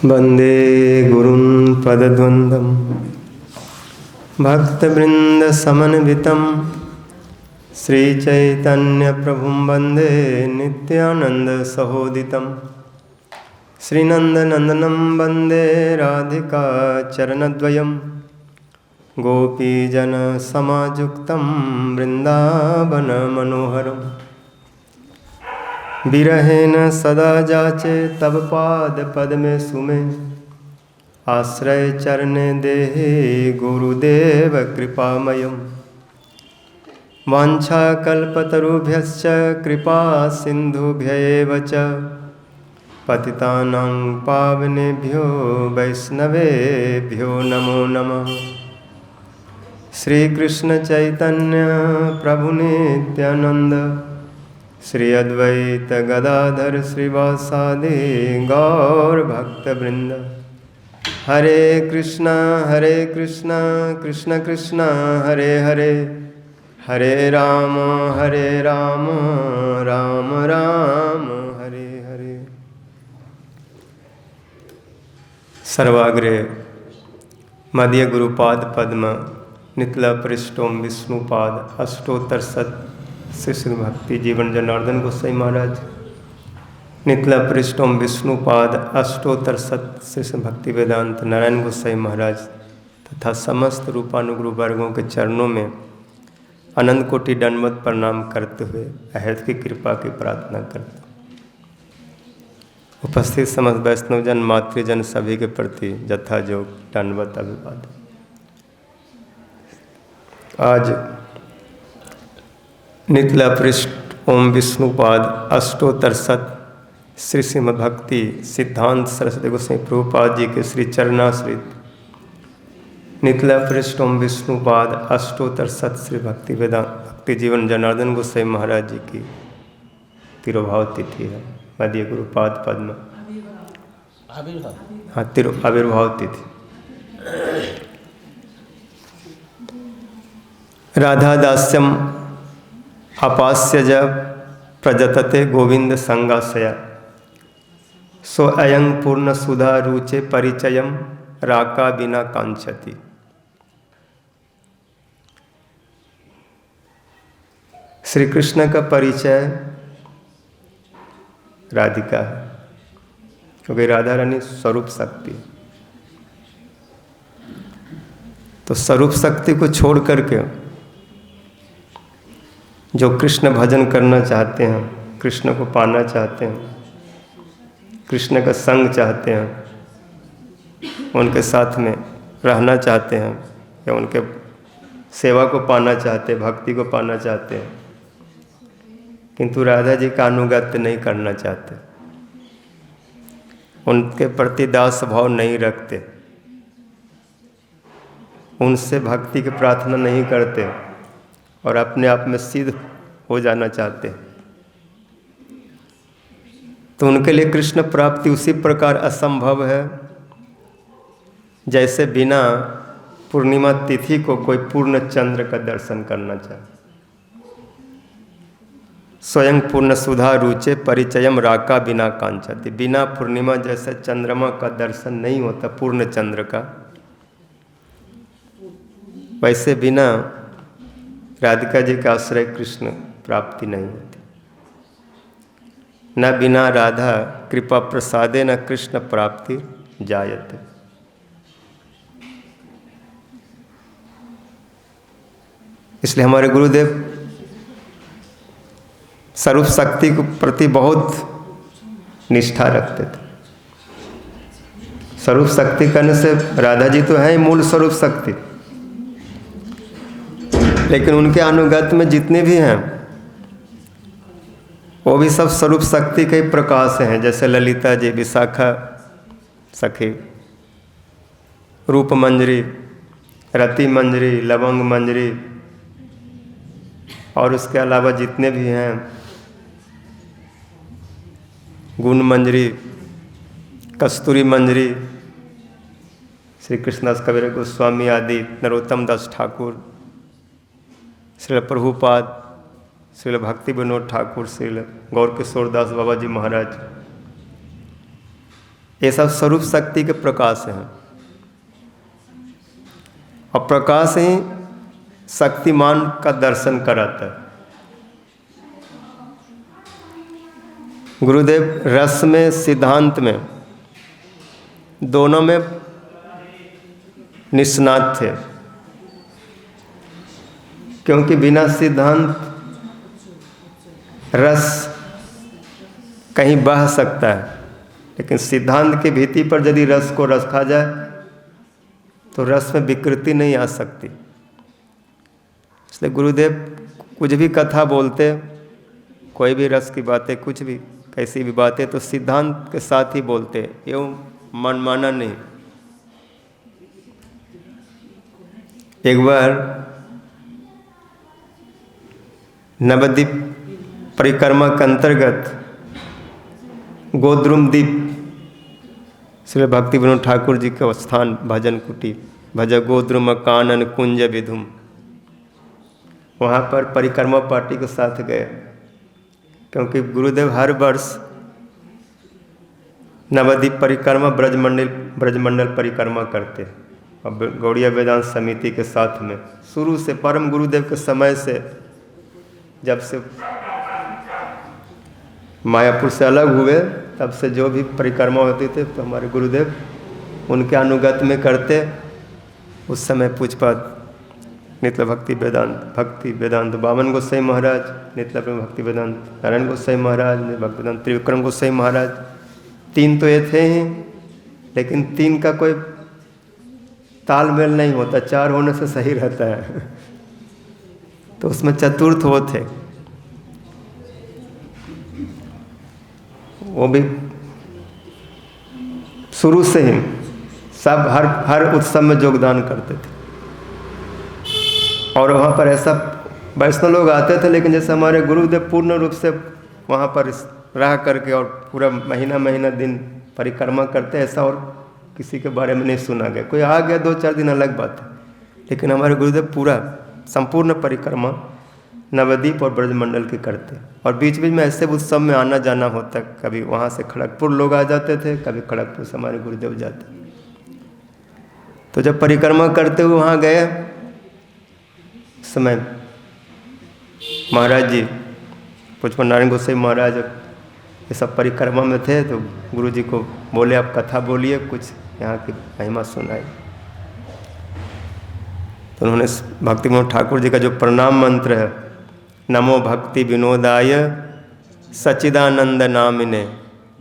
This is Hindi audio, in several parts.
वंदे गुरुन् पदद्वन्द्वं भक्तवृन्दसमन्वितं श्रीचैतन्यप्रभुं वन्दे नित्यानन्दसहोदितं श्रीनन्दनन्दनं वन्दे राधिका चरणद्वयं गोपीजनसमायुक्तं वृन्दावनमनोहरम् विरहेण सदा जाचे तब पाद पद्मे सुमे आश्रय चरणे देहे गुरुदेव कृपामयम् वाञ्छाकल्पतरुभ्यश्च कृपा सिन्धुभ्यैव च पतितानां पावनेभ्यो वैष्णवेभ्यो नमो नमः। श्रीकृष्ण चैतन्य प्रभु नित्यानंद श्री अद्वैत गदाधर श्रीवासादि गौर भक्तवृंद। हरे कृष्णा कृष्ण कृष्ण हरे हरे, हरे राम राम राम हरे हरे। सर्वाग्रे मध्य गुरुपाद पद्म नितला पृष्ठों विष्णुपाद अष्टोत्तर सत श्री भक्ति जीवन जनार्दन गोसाई महाराज नितला पृष्ठों विष्णुपाद अष्टोत्तर सत श्री भक्ति वेदांत नारायण गोसाई महाराज तथा समस्त रूपानुगुरु वर्गों के चरणों में अनंत कोटि दंडवत प्रणाम करते हुए अहद की कृपा की प्रार्थना करते हैं। उपस्थित समस्त वैष्णवजन मातृजन सभी के प्रति यथायोग दंडवत अभिवादन। आज नितला पृष्ठ ओम विष्णुपाद अष्टोत्तर सत श्री श्रीमद् भक्ति सिद्धांत सरस्वती गोसाई प्रभुपाद जी के श्री चरणाश्रित नितला पृष्ठ ओम विष्णुपाद अष्टोत्तर सत श्री भक्ति वेदांत भक्ति जीवन जनार्दन गोसाई महाराज जी की तिरुभाव तिथि है। मध्य गुरुपाद पद्म हाँ आविर्भाव तिथि। राधा दास्यम अपास्य ज प्रजतते गोविंद संगाशया सो अयं पूर्ण सुधा रुचे परिचयम राका बिना कांक्षति। श्री कृष्ण का परिचय राधिका है, क्योंकि राधा रानी स्वरूप शक्ति। तो स्वरूप शक्ति को छोड़ करके जो कृष्ण भजन करना चाहते हैं, कृष्ण को पाना चाहते हैं, कृष्ण का संग चाहते हैं, उनके साथ में रहना चाहते हैं या उनके सेवा को पाना चाहते हैं, भक्ति को पाना चाहते हैं, किंतु राधा जी का अनुगत्य नहीं करना चाहते, उनके प्रति दास भाव नहीं रखते, उनसे भक्ति की प्रार्थना नहीं करते और अपने आप में सिद्ध हो जाना चाहते हैं, तो उनके लिए कृष्ण प्राप्ति उसी प्रकार असंभव है जैसे बिना पूर्णिमा तिथि को कोई पूर्ण चंद्र का दर्शन करना चाहे। स्वयं पूर्ण सुधा रुचे परिचयम राका बिना कांक्षति। बिना पूर्णिमा जैसे चंद्रमा का दर्शन नहीं होता, पूर्ण चंद्र का, वैसे बिना राधिका जी का आश्रय कृष्ण प्राप्ति नहीं होती। न बिना राधा कृपा प्रसादे न कृष्ण प्राप्ति जायते। इसलिए हमारे गुरुदेव स्वरूप शक्ति के प्रति बहुत निष्ठा रखते थे। स्वरूप शक्ति करने से राधा जी तो है ही मूल स्वरूप शक्ति, लेकिन उनके अनुगत में जितने भी हैं वो भी सब स्वरूप शक्ति के ही प्रकाश हैं। जैसे ललिता जी, विशाखा सखी, रूप मंजरी, रति मंजरी, लवंग मंजरी और उसके अलावा जितने भी हैं, गुण मंजरी, कस्तूरी मंजरी, श्री कृष्णदास कबीर गोस्वामी आदि, नरोत्तम दास ठाकुर, श्रील प्रभुपाद, श्रील भक्ति विनोद ठाकुर, श्रील गौर किशोर दास बाबा जी महाराज, ये सब स्वरूप शक्ति के प्रकाश हैं, और प्रकाश ही शक्तिमान का दर्शन कराता है। गुरुदेव रस में, सिद्धांत में, दोनों में निष्णात थे, क्योंकि बिना सिद्धांत रस कहीं बह सकता है, लेकिन सिद्धांत की भित्ति पर यदि रस को रखा जाए तो रस में विकृति नहीं आ सकती। इसलिए गुरुदेव कुछ भी कथा बोलते, कोई भी रस की बातें, कुछ भी कैसी भी बातें, तो सिद्धांत के साथ ही बोलते, एवं मनमाना नहीं। एक बार नवद्वीप परिक्रमा के अंतर्गत गोद्रुम द्वीप, श्री भक्ति विनोद ठाकुर जी का स्थान, भजन कुटी, भज गोद्रुम कानन कुंज विधुम, वहाँ पर परिक्रमा पार्टी के साथ गए, क्योंकि गुरुदेव हर वर्ष नवद्वीप परिक्रमा ब्रजमंडल परिक्रमा करते, और गौड़िया वेदांत समिति के साथ में शुरू से, परम गुरुदेव के समय से, जब से मायापुर से अलग हुए तब से जो भी परिक्रमा होती थे तो हमारे गुरुदेव उनके अनुगत में करते। उस समय पूजपात नित्य भक्ति वेदांत बामन गोसाई महाराज, नित्य भक्ति वेदांत नारायण गोसाई महाराज, भक्ति वेदांत त्रिविक्रम गोसाई महाराज, तीन तो ये थे ही, लेकिन तीन का कोई तालमेल नहीं होता, चार होने से सही रहता है। तो उसमें चतुर्थ वो थे, वो भी शुरू से ही सब हर उत्सव में योगदान करते थे। और वहाँ पर ऐसा वैष्णव लोग आते थे, लेकिन जैसे हमारे गुरुदेव पूर्ण रूप से वहाँ पर रह करके और पूरा महीना दिन परिक्रमा करते, ऐसा और किसी के बारे में नहीं सुना गया। कोई आ गया 2-4 दिन अलग बात है, लेकिन हमारे गुरुदेव पूरा संपूर्ण परिक्रमा नवद्वीप और ब्रजमंडल की करते। और बीच बीच में ऐसे उत्सव में आना जाना होता, कभी वहाँ से खड़गपुर लोग आ जाते थे, कभी खड़गपुर से हमारे गुरुदेव जाते। तो जब परिक्रमा करते हुए वहाँ गए, समय महाराज जी पुष्पन नारायण गोसाई महाराज ये सब परिक्रमा में थे, तो गुरु जी को बोले आप कथा बोलिए, कुछ यहाँ की महिमा सुनाई। तो उन्होंने भक्ति विनोद ठाकुर जी का जो प्रणाम मंत्र है, नमो भक्ति विनोदाय सच्चिदानंद नामिने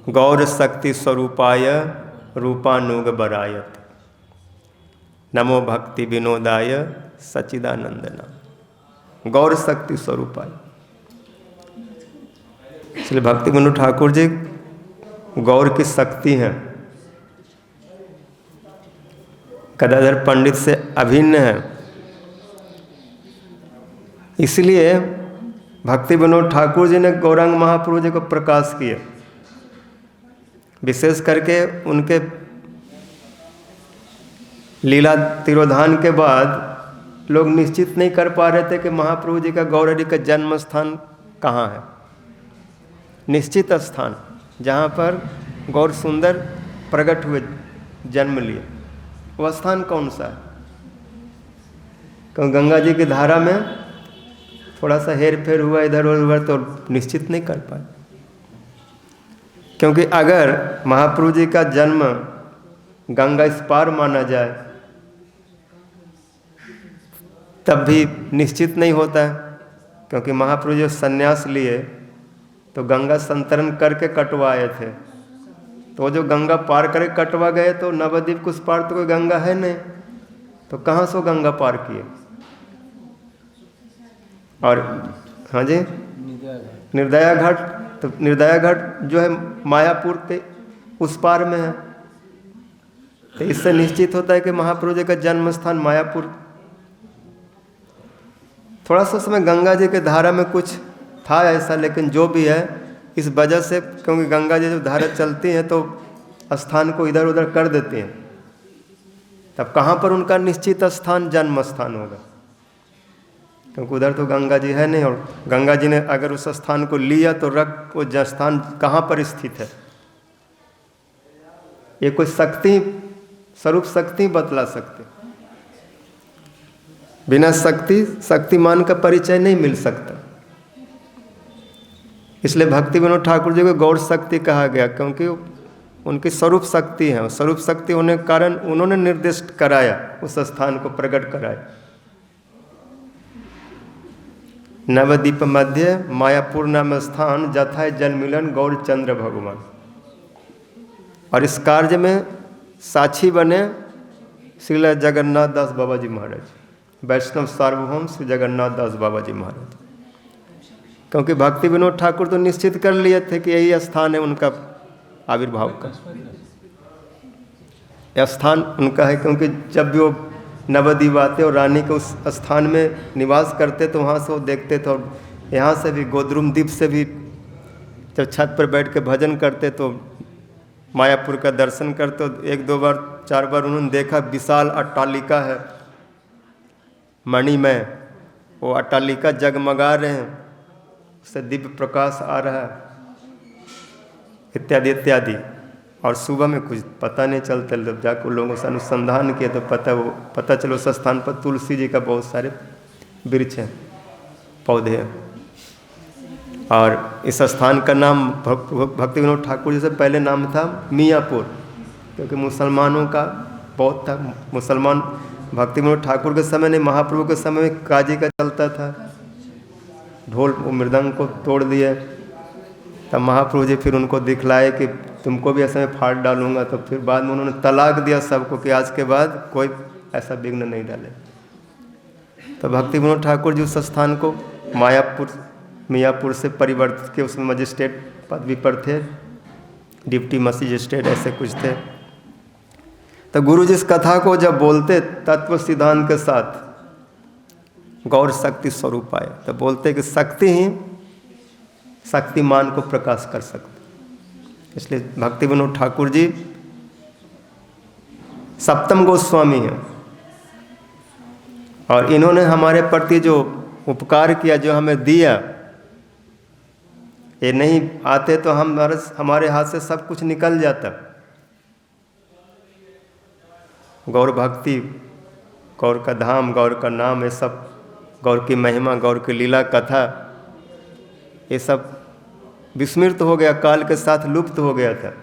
गौर शक्ति स्वरूपाय रूपानुग बरायत, नमो भक्ति विनोदाय सच्चिदानंद नाम, गौर शक्ति स्वरूपाय। इसलिए भक्ति विनोद ठाकुर जी गौर की शक्ति हैं, गदाधर पंडित से अभिन्न है। इसलिए भक्ति विनोद ठाकुर जी ने गौरांग महाप्रभु जी को प्रकाश किया। विशेष करके उनके लीला तिरोधान के बाद लोग निश्चित नहीं कर पा रहे थे कि महाप्रभु जी का गौरहरि का जन्म स्थान कहाँ है। निश्चित स्थान जहाँ पर गौर सुंदर प्रकट हुए, जन्म लिए, वह स्थान कौन सा है? क्योंकि गंगा जी की धारा में थोड़ा सा हेर फेर हुआ इधर उधर, तो निश्चित नहीं कर पाए। क्योंकि अगर महाप्रभु जी का जन्म गंगा इस पार माना जाए तब भी निश्चित नहीं होता है, क्योंकि महाप्रभु जी संन्यास लिए तो गंगा संतरण करके कटवाए थे। तो जो गंगा पार करके कटवा गए तो नवद्वीप कुछ पार तो कोई गंगा है नहीं, तो कहाँ से गंगा पार किए? और हाँ जी, निर्दया घाट, तो निर्दया घाट जो है मायापुर के उस पार में है। तो इससे निश्चित होता है कि महाप्रभु जी का जन्म स्थान मायापुर। थोड़ा सा समय गंगा जी के धारा में कुछ था ऐसा, लेकिन जो भी है इस वजह से, क्योंकि गंगा जी जब धारा चलती हैं तो स्थान को इधर उधर कर देती हैं, तब कहाँ पर उनका निश्चित स्थान जन्म स्थान होगा? क्योंकि उधर तो गंगा जी है नहीं, और गंगा जी ने अगर उस स्थान को लिया तो रख वो स्थान कहाँ पर स्थित है? ये कोई शक्ति, स्वरूप शक्ति बतला सकते। बिना शक्तिमान का परिचय नहीं मिल सकता। इसलिए भक्ति विनोद ठाकुर जी को गौर शक्ति कहा गया, क्योंकि उनकी स्वरूप शक्ति है। स्वरूप शक्ति होने के कारण उन्होंने निर्दिष्ट कराया, उस स्थान को प्रकट कराया। नवद्वीप मध्य मायापुर नाम स्थान, जथा जल मिलन गौर चंद्र भगवान। और इस कार्य में साक्षी बने श्री जगन्नाथ दास बाबा जी महाराज, वैष्णव सार्वभौम श्री जगन्नाथ दास बाबा जी महाराज। क्योंकि भक्ति विनोद ठाकुर तो निश्चित कर लिए थे कि यही स्थान है उनका आविर्भाव का, यह स्थान उनका है। क्योंकि जब भी वो नवद्वीप आते और रानी के उस स्थान में निवास करते तो वहाँ से वो देखते थे। और यहाँ से भी गोद्रुम द्वीप से भी जब छत पर बैठ के भजन करते तो मायापुर का दर्शन करते। तो 1-2 बार 4 बार उन्होंने देखा, विशाल अट्टालिका है मणिमय, वो अट्टालिका जगमगा रहे हैं, उससे दिव्य प्रकाश आ रहा है, इत्यादि इत्यादि। और सुबह में कुछ पता नहीं चलता, जब जाकर लोगों से अनुसंधान किया तो पता चलो उस स्थान पर तुलसी जी का बहुत सारे वृक्ष हैं, पौधे हैं। और इस स्थान का नाम भक्ति विनोद ठाकुर जी से पहले नाम था मियाँपुर, क्योंकि मुसलमानों का बहुत था। मुसलमान भक्ति विनोद ठाकुर के समय नहीं, महाप्रभु के समय में काजी का चलता था, ढोल मृदंग को तोड़ दिए। तब महाप्रभु जी फिर उनको दिखलाए कि तुमको भी ऐसे में फाड़ डालूंगा। तो फिर बाद में उन्होंने तलाक दिया सबको कि आज के बाद कोई ऐसा विघ्न नहीं डाले। तो भक्ति विनोद ठाकुर जी उस स्थान को मियाँपुर से परिवर्तित किए, उसमें मजिस्ट्रेट पदवी पर थे, डिप्टी मजिस्ट्रेट ऐसे कुछ थे। तो गुरु जी इस कथा को जब बोलते तत्व सिद्धांत के साथ, गौर शक्ति स्वरूप आए, तो बोलते कि शक्ति ही शक्तिमान को प्रकाश कर सकते। इसलिए भक्ति विनोद ठाकुर जी सप्तम गोस्वामी हैं, और इन्होंने हमारे प्रति जो उपकार किया, जो हमें दिया, ये नहीं आते तो हमारे हाथ से सब कुछ निकल जाता। गौर भक्ति, गौर का धाम, गौर का नाम, ये सब गौर की महिमा, गौर की लीला कथा, ये सब विस्मृत हो गया, काल के साथ लुप्त हो गया था।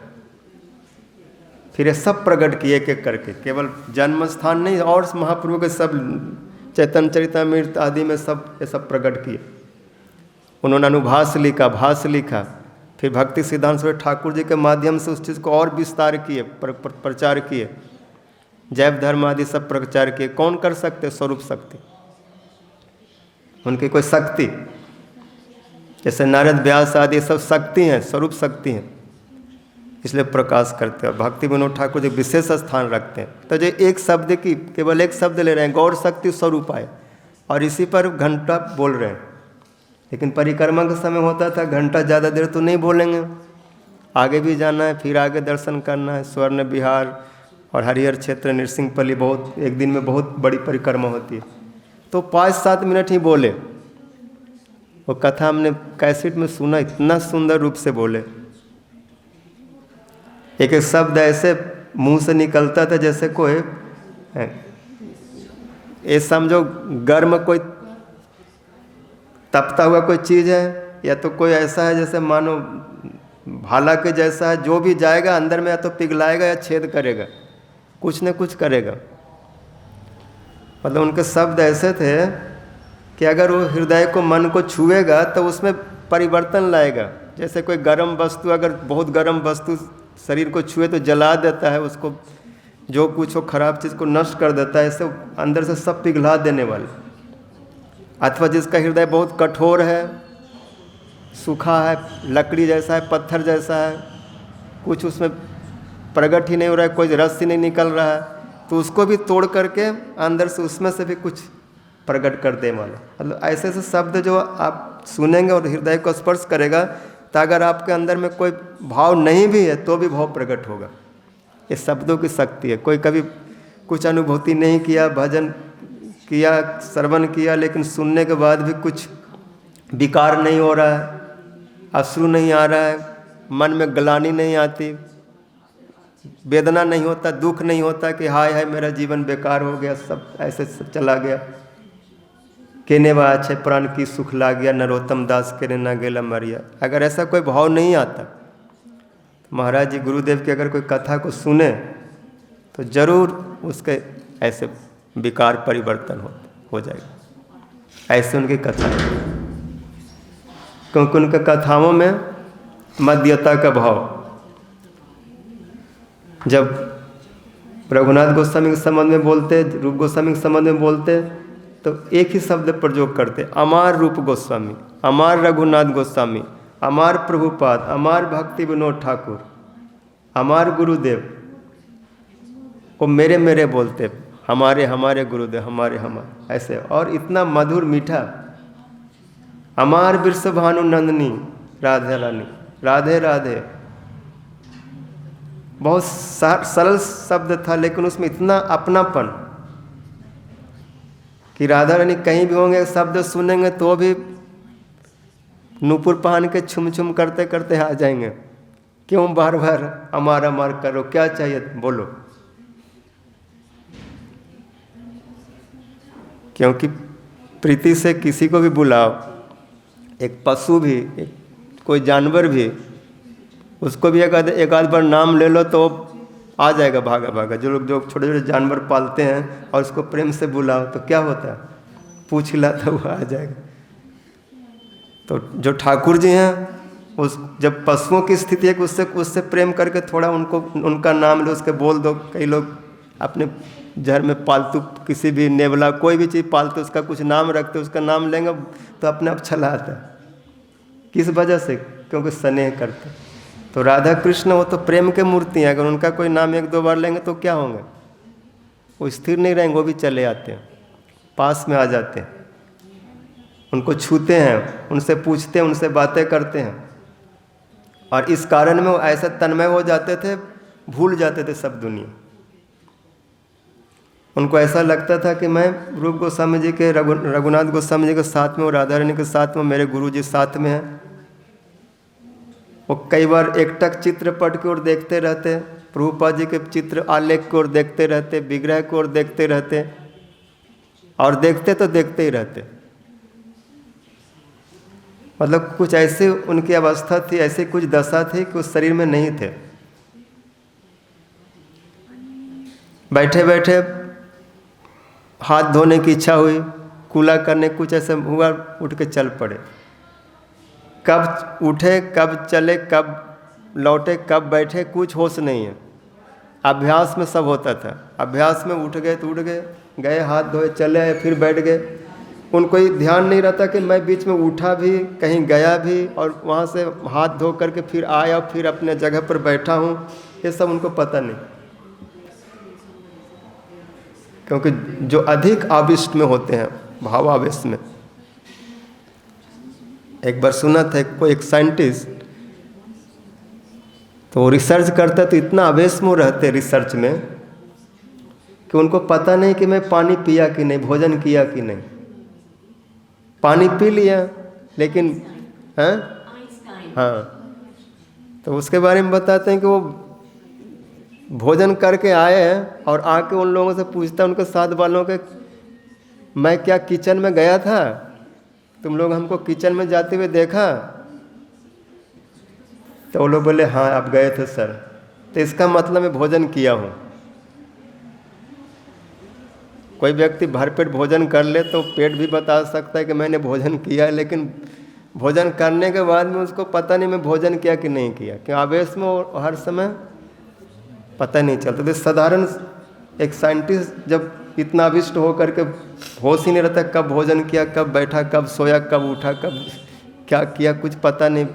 फिर ये सब प्रकट किए एक करके, केवल जन्म स्थान नहीं, और महाप्रभु के सब चैतन्य चरितामृत आदि में सब ये सब प्रकट किए। उन्होंने अनुभास लिखा, भाष्य लिखा, फिर भक्ति सिद्धांत स्वरूप ठाकुर जी के माध्यम से उस चीज़ को और विस्तार किए, प्रचार किए, जैव धर्म आदि सब प्रचार किए। कौन कर सकते? स्वरूप शक्ति, उनकी कोई शक्ति, जैसे नारद व्यास आदि सब शक्ति हैं, स्वरूप शक्ति हैं, इसलिए प्रकाश करते हैं। भक्ति विनोद ठाकुर जी विशेष स्थान रखते हैं। तो जो एक शब्द की, केवल एक शब्द ले रहे हैं, गौर शक्ति स्वरूप आए, और इसी पर घंटा बोल रहे हैं। लेकिन परिक्रमा का समय होता था, घंटा ज़्यादा देर तो नहीं बोलेंगे, आगे भी जाना है, फिर आगे दर्शन करना है। स्वर्ण विहार और हरिहर क्षेत्र, नृसिंहपल्ली, बहुत एक दिन में बहुत बड़ी परिक्रमा होती है, तो 5-7 मिनट ही बोले। वो कथा हमने कैसेट में सुना, इतना सुंदर रूप से बोले, एक एक शब्द ऐसे मुंह से निकलता था जैसे कोई, ये समझो गर्म कोई तपता हुआ कोई चीज़ है, या तो कोई ऐसा है जैसे मानो भाला के जैसा है, जो भी जाएगा अंदर में या तो पिघलाएगा या छेद करेगा, कुछ न कुछ करेगा। मतलब उनके शब्द ऐसे थे कि अगर वो हृदय को, मन को छुएगा तो उसमें परिवर्तन लाएगा। जैसे कोई गर्म वस्तु, अगर बहुत गर्म वस्तु शरीर को छुए तो जला देता है उसको, जो कुछ हो खराब चीज़ को नष्ट कर देता है, ऐसे अंदर से सब पिघला देने वाले। अथवा जिसका हृदय बहुत कठोर है, सूखा है, लकड़ी जैसा है, पत्थर जैसा है, कुछ उसमें प्रकट ही नहीं हो रहा है, कोई रस ही नहीं निकल रहा है, तो उसको भी तोड़ करके अंदर से उसमें से भी कुछ प्रकट कर दे वाला। मतलब ऐसे ऐसे शब्द जो आप सुनेंगे और हृदय को स्पर्श करेगा, तो अगर आपके अंदर में कोई भाव नहीं भी है तो भी भाव प्रकट होगा। ये शब्दों की शक्ति है। कोई कभी कुछ अनुभूति नहीं किया, भजन किया, श्रवण किया, लेकिन सुनने के बाद भी कुछ विकार नहीं हो रहा है, अश्रु नहीं आ रहा है, मन में ग्लानि नहीं आती, वेदना नहीं होता, दुख नहीं होता कि हाय हाय मेरा जीवन बेकार हो गया, सब ऐसे चला गया। केने बा अच्छे प्राण की सुख ला गया, नरोत्तम दास के ना गेला मरिया। अगर ऐसा कोई भाव नहीं आता, तो महाराज जी गुरुदेव की अगर कोई कथा को सुने तो जरूर उसके ऐसे विकार परिवर्तन हो जाएगा। ऐसे उनकी कथा है, क्योंकि उनके कथाओं में मध्यता का भाव। जब रघुनाथ गोस्वामी के संबंध में बोलते, रूप गोस्वामी के संबंध में बोलते, तो एक ही शब्द प्रयोग करते, अमार रूप गोस्वामी, अमार रघुनाथ गोस्वामी, अमार प्रभुपाद, अमार भक्ति विनोद ठाकुर, अमार गुरुदेव। वो मेरे मेरे बोलते, हमारे हमारे गुरुदेव, हमारे हमारे, ऐसे। और इतना मधुर मीठा, अमार बिरस भानु नंदनी राधे रानी, राधे राधे। बहुत सरल शब्द था, लेकिन उसमें इतना अपनापन कि राधा रानी कहीं भी होंगे, शब्द सुनेंगे तो भी नूपुर पहन के छुम छुम करते करते आ जाएंगे। क्यों बार बार अमार अमार करो, क्या चाहिए बोलो। क्योंकि प्रीति से किसी को भी बुलाओ, एक पशु भी, कोई जानवर भी, उसको भी एक आध बार नाम ले लो तो आ जाएगा भागा भागा। जो लोग जो छोटे छोटे जानवर पालते हैं और उसको प्रेम से बुलाओ तो क्या होता है, पूछ लाता वो आ जाएगा। तो जो ठाकुर जी हैं, उस जब पशुओं की स्थिति है कि उससे प्रेम करके थोड़ा उनका नाम लो, उसके बोल दो। कई लोग अपने घर में पालतू किसी भी नेवला कोई भी चीज़ पालते, उसका कुछ नाम रखते, उसका नाम लेंगे तो अपने आप चला आता है। किस वजह से? क्योंकि स्नेह करते। तो राधा कृष्ण वो तो प्रेम के मूर्ति हैं, अगर उनका कोई नाम एक दो बार लेंगे तो क्या होंगे, वो स्थिर नहीं रहेंगे, वो भी चले आते हैं, पास में आ जाते हैं, उनको छूते हैं, उनसे पूछते हैं, उनसे बातें करते हैं। और इस कारण में वो ऐसा तन्मय हो जाते थे, भूल जाते थे सब दुनिया। उनको ऐसा लगता था कि मैं रूप गोस्वामी जी के, रघुनाथ गोस्वामी जी के साथ में और राधा रानी के साथ में, मेरे गुरु जी साथ में हैं। वो कई बार एकटक चित्रपट की ओर देखते रहते, प्रभुपाद जी के चित्र आलेख की ओर देखते रहते, विग्रह की ओर देखते रहते, और देखते तो देखते ही रहते। मतलब कुछ ऐसी उनकी अवस्था थी, ऐसी कुछ दशा थी कि उस शरीर में नहीं थे। बैठे बैठे हाथ धोने की इच्छा हुई, कूला करने, कुछ ऐसा हुआ, उठ के चल पड़े। कब उठे, कब चले, कब लौटे, कब बैठे, कुछ होश नहीं है। अभ्यास में सब होता था। अभ्यास में उठ गए तो उठ गए, गए हाथ धोए, चले आए, फिर बैठ गए। उनको ये ध्यान नहीं रहता कि मैं बीच में उठा भी, कहीं गया भी, और वहाँ से हाथ धो करके फिर आया, फिर अपने जगह पर बैठा हूँ, ये सब उनको पता नहीं। क्योंकि जो अधिक आविष्ट में होते हैं, भावावेश में। एक बार सुना था कोई एक साइंटिस्ट, तो वो रिसर्च करता, तो इतना आवेश में रहते रिसर्च में कि उनको पता नहीं कि मैं पानी पिया कि नहीं, भोजन किया कि नहीं। पानी पी लिया लेकिन हाँ, तो उसके बारे में बताते हैं कि वो भोजन करके आए हैं और आके उन लोगों से पूछता, उनके साथ वालों के, मैं क्या किचन में गया था, तुम लोग हमको किचन में जाते हुए देखा? तो वो लोग बोले हाँ आप गए थे सर। तो इसका मतलब मैं भोजन किया हूँ। कोई व्यक्ति भरपेट भोजन कर ले तो पेट भी बता सकता है कि मैंने भोजन किया है, लेकिन भोजन करने के बाद में उसको पता नहीं मैं भोजन किया कि नहीं किया, क्यों आवेश में हर समय पता नहीं चलता। तो साधारण एक साइंटिस्ट जब इतना अभिष्ट हो करके होश ही नहीं रहता, कब भोजन किया, कब बैठा, कब सोया, कब उठा, कब क्या किया, कुछ पता नहीं।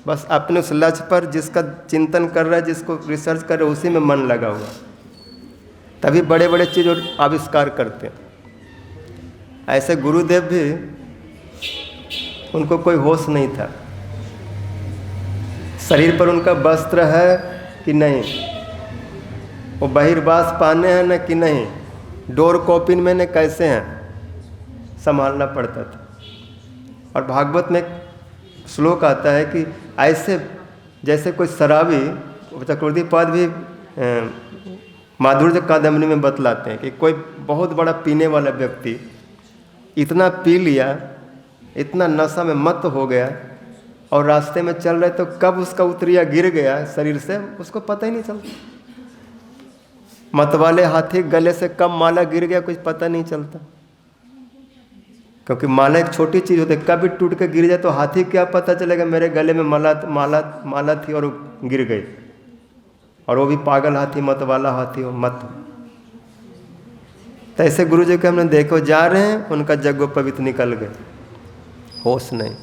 बस अपने उस लक्ष्य पर जिसका चिंतन कर रहा है, जिसको रिसर्च कर रहा है, उसी में मन लगा हुआ, तभी बड़े बड़े चीज़ और आविष्कार करते हैं। ऐसे गुरुदेव भी, उनको कोई होश नहीं था, शरीर पर उनका वस्त्र है कि नहीं, वो बहिर्वास पाने हैं न कि नहीं, डोर कॉपिन में न कैसे हैं, संभालना पड़ता था। और भागवत में एक श्लोक आता है कि ऐसे जैसे कोई शराबी, चक्रवर्ती पाद भी माधुर्य कादम्बरी में बतलाते हैं कि कोई बहुत बड़ा पीने वाला व्यक्ति इतना पी लिया, इतना नशा में मत हो गया और रास्ते में चल रहे तो कब उसका उतरिया गिर गया शरीर से उसको पता ही नहीं चलता। मतवाले हाथी गले से कब माला गिर गया कुछ पता नहीं चलता, क्योंकि माला एक छोटी चीज़ होती है, कभी टूट के गिर जाए तो हाथी क्या पता चलेगा मेरे गले में माला थी और गिर गई, और वो भी पागल हाथी, मत वाला हाथी हो मत। तो ऐसे गुरु जी के हमने देखो जा रहे हैं, उनका यज्ञोपवीत निकल गए, होश नहीं,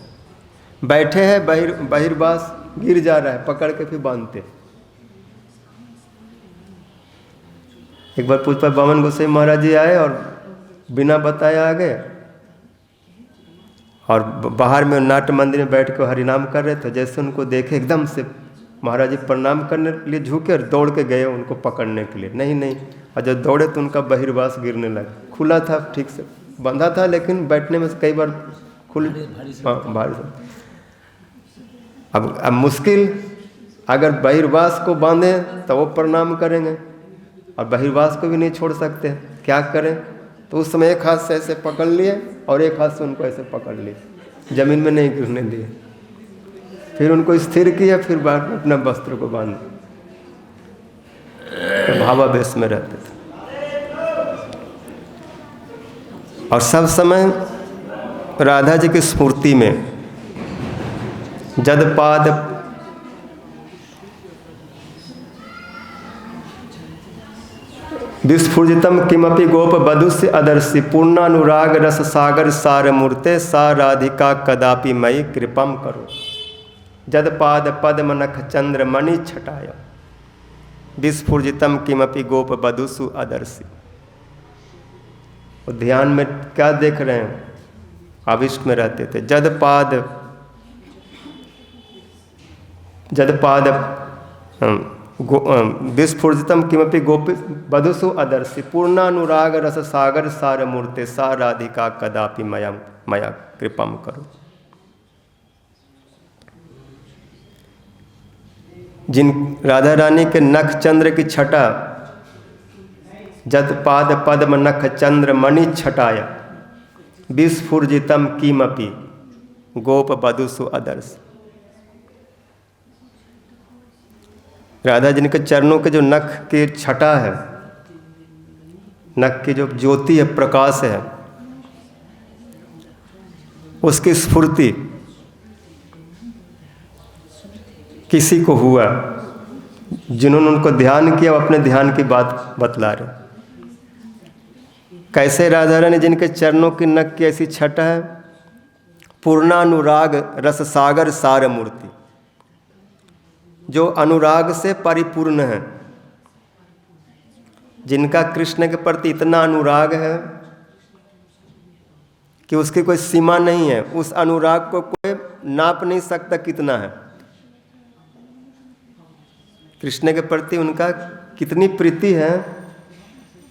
बैठे हैं बहिर्वास गिर जा रहा है, पकड़ के फिर बांधते। एक बार पूछपा बामन गोसाई महाराज जी आए और बिना बताए आ गए, और बाहर में नाट्य मंदिर में बैठ कर हरिनाम कर रहे थे। जैसे उनको देखे एकदम से महाराज जी प्रणाम करने के लिए झुके और दौड़ के गए उनको पकड़ने के लिए, नहीं। और जब दौड़े तो उनका बहिर्वास गिरने लगा। खुला था, ठीक से बंधा था, लेकिन बैठने में से कई बार खुल भारी। अब मुश्किल, अगर बहिर्वास को बांधे तो वो प्रणाम करेंगे और बहिर्वास को भी नहीं छोड़ सकते, क्या करें। तो उस समय एक हाथ से ऐसे पकड़ लिए और एक हाथ से उनको ऐसे पकड़ लिए, जमीन में नहीं गिरने दिए। फिर उनको स्थिर किया, फिर बाद में अपना वस्त्र को बांध, तो भावावेश में रहते थे। और सब समय राधा जी की स्फूर्ति में जदपाद विस्फुजितम किमपि गोप बधुस्य अदर्शि पूर्णानुराग रस सागर सार मूर्ते सा राधिका कदापि मयि कृपम करो। जदपाद पद्म नख चंद्र मणि छटाय विस्फुजितम किमपि गोप बधुसु अदर्शि। वो ध्यान में क्या देख रहे हैं, आविष्ट में रहते थे। जदपाद विस्फुजितम किमपि गोपी बधुसु अदर्शि पूर्णानुराग रस सागर सार मूर्ते सा राधिका कदापि मया कृपम करो। जिन राधा रानी के नख चंद्र की छटा, जदपाद पद्म नख चंद्र मणि छटाया विस्फुजितम किमपि गोप बधुसु अदर्शि। राधा जी के चरणों के जो नख की छटा है, नख की जो ज्योति है, प्रकाश है, उसकी स्फूर्ति किसी को हुआ, जिन्होंने उनको ध्यान किया, वो अपने ध्यान की बात बतला रहे। कैसे राधा रानी जिनके चरणों की नख की ऐसी छटा है, पूर्णानुराग रस सागर सार मूर्ति, जो अनुराग से परिपूर्ण है, जिनका कृष्ण के प्रति इतना अनुराग है कि उसकी कोई सीमा नहीं है, उस अनुराग को कोई नाप नहीं सकता कितना है। कृष्ण के प्रति उनका कितनी प्रीति है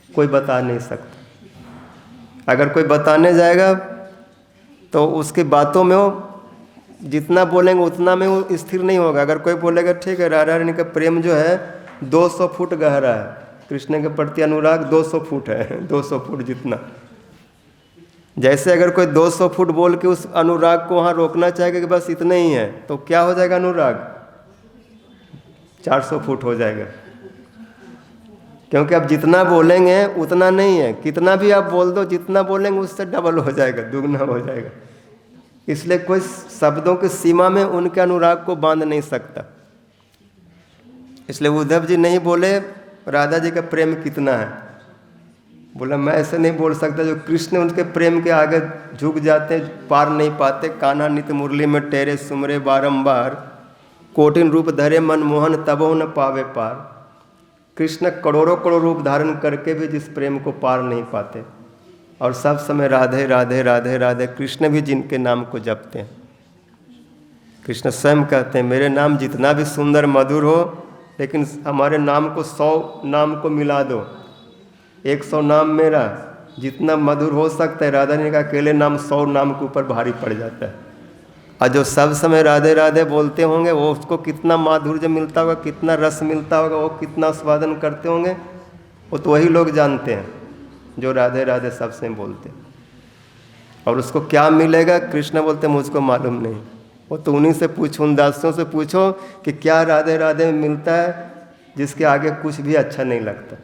कोई बता नहीं सकता। अगर कोई बताने जाएगा तो उसकी बातों में वो जितना बोलेंगे उतना में वो स्थिर नहीं होगा। अगर कोई बोलेगा ठीक है राधा रानी का प्रेम जो है 200 फुट गहरा है, कृष्ण के प्रति अनुराग 200 फुट है, 200 फुट जितना। जैसे अगर कोई 200 फुट बोल के उस अनुराग को वहाँ रोकना चाहेगा कि बस इतना ही है, तो क्या हो जाएगा अनुराग 400 फुट हो जाएगा। क्योंकि आप जितना बोलेंगे उतना नहीं है, कितना भी आप बोल दो, जितना बोलेंगे उससे डबल हो जाएगा, दुगना हो जाएगा। इसलिए कोई शब्दों की सीमा में उनके अनुराग को बांध नहीं सकता। इसलिए उद्धव जी नहीं बोले राधा जी का प्रेम कितना है, बोला मैं ऐसे नहीं बोल सकता। जो कृष्ण उनके प्रेम के आगे झुक जाते हैं, पार नहीं पाते। कान्हा नित्य मुरली में टेरे सुमरे बारंबार, कोटिन रूप धरे मनमोहन तबो न पावे पार। कृष्ण करोड़ों करोड़ रूप धारण करके भी जिस प्रेम को पार नहीं पाते, और सब समय राधे राधे राधे राधे कृष्ण भी जिनके नाम को जपते हैं। कृष्ण स्वयं कहते हैं मेरे नाम जितना भी सुंदर मधुर हो, लेकिन हमारे नाम को 100 नाम को मिला दो, 100 नाम मेरा जितना मधुर हो सकता है, राधा रानी का अकेले नाम 100 नाम के ऊपर भारी पड़ जाता है। और जो सब समय राधे राधे बोलते होंगे वो उसको कितना माधुर्य मिलता होगा, कितना रस मिलता होगा, वो कितना स्वादन करते होंगे, वो तो वही लोग जानते हैं जो राधे राधे सब समय बोलते हैं। और उसको क्या मिलेगा, कृष्ण बोलते मुझको मालूम नहीं, वो तो उन्हीं से पूछो, उन दासियों से पूछो कि क्या राधे राधे में मिलता है जिसके आगे कुछ भी अच्छा नहीं लगता।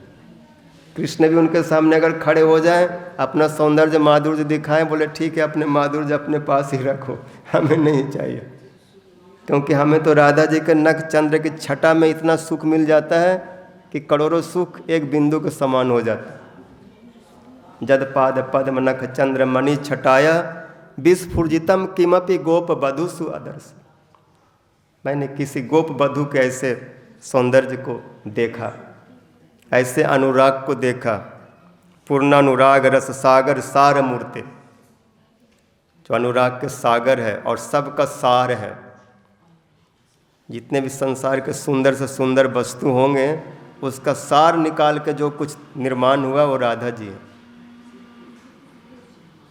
कृष्ण भी उनके सामने अगर खड़े हो जाएं, अपना सौंदर्य माधुर्य दिखाएं, बोले ठीक है अपने माधुर्य अपने पास ही रखो, हमें नहीं चाहिए। क्योंकि हमें तो राधा जी के नख चंद्र की छटा में इतना सुख मिल जाता है कि करोड़ों सुख एक बिंदु के समान हो जाता है। जद पाद पद्म नख चंद्र मणि छटाया विस्फुर्जितम किमपि गोप वधु सुअदर्श। मैंने किसी गोप वधु के ऐसे सौंदर्य को देखा, ऐसे अनुराग को देखा। पूर्णानुराग रस सागर सार मूर्ति, जो अनुराग के सागर है और सबका सार है। जितने भी संसार के सुंदर से सुंदर वस्तु होंगे उसका सार निकाल के जो कुछ निर्माण हुआ वो राधा जी है।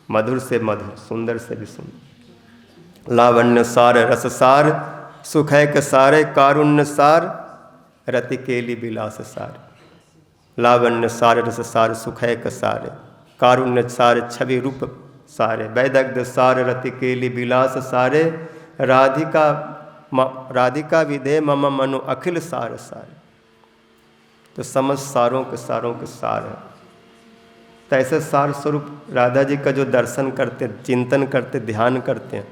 मधुर से मधुर, सुंदर से भी सुंदर। लावण्य सार रस सार सुखय के सारे कारुण्य सार रति केली विलास सार। लावण्य सार रस सार सुखय के सारे कारुण्य सार छवि रूप सारे वैदग्ध सार रति केली विलास सारे राधिका विधे मम मनु अखिल सार सारे। तो समस्त सारों के सार है। तो ऐसे सार स्वरूप राधा जी का जो दर्शन करते, चिंतन करते, ध्यान करते हैं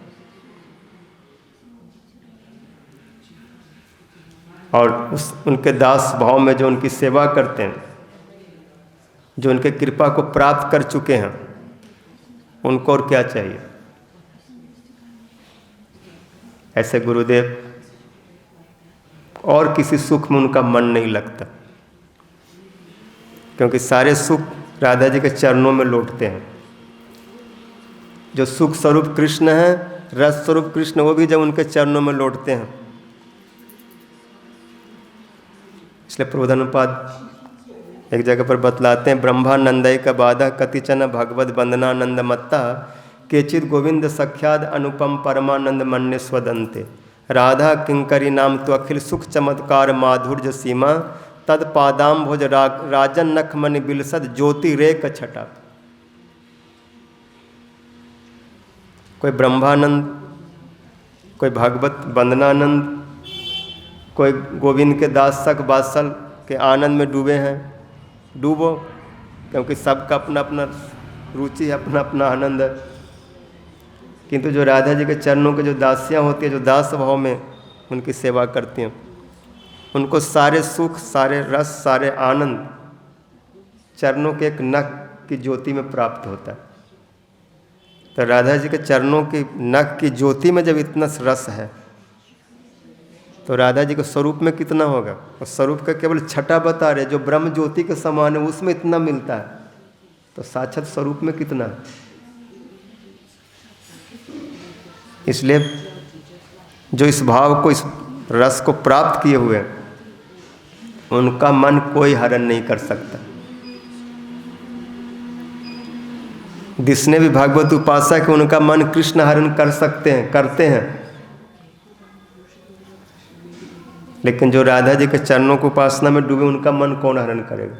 और उनके दास भाव में जो उनकी सेवा करते हैं, जो उनके कृपा को प्राप्त कर चुके हैं, उनको और क्या चाहिए। ऐसे गुरुदेव और किसी सुख में उनका मन नहीं लगता, क्योंकि सारे सुख राधा जी के चरणों में लौटते हैं। जो सुख स्वरूप कृष्ण है, रस स्वरूप कृष्ण, वो भी जब उनके चरणों में लौटते हैं। इसलिए प्रबोधानपाद एक जगह पर बतलाते हैं, ब्रह्मानंदय का बाधा कतिचन भगवद वंदनानंद मत्ता केचित गोविंद सख्याद अनुपम परमानंद मन्य स्वदंते राधा किंकरी नाम तो अखिल सुख चमत्कार माधुर्य सीमा तद पादाम भोज राजन नखमणि बिलसद ज्योति रेख छटा। कोई ब्रह्मानंद, कोई भगवत वंदनानंद, कोई गोविंद के दास सख बात्सल के आनंद में डूबे हैं, डूबो, क्योंकि सबका अपना अपना रुचि है, अपना अपना आनंद है। किंतु जो राधा जी के चरणों के जो दासियाँ होती हैं, जो दास भाव में उनकी सेवा करती हैं, उनको सारे सुख, सारे रस, सारे आनंद चरणों के एक नख की ज्योति में प्राप्त होता है। तो राधा जी के चरणों की नख की ज्योति में जब इतना रस है तो राधा जी के स्वरूप में कितना होगा। और स्वरूप का केवल छटा बता रहे, जो ब्रह्म ज्योति के समान है उसमें इतना मिलता है, तो साक्षात स्वरूप में कितना है। इसलिए जो इस भाव को, इस रस को प्राप्त किए हुए उनका मन कोई हरण नहीं कर सकता। जिसने भी भागवत उपासक है उनका मन कृष्ण हरण कर सकते हैं, करते हैं। लेकिन जो राधा जी के चरणों को उपासना में डूबे उनका मन कौन हरण करेगा।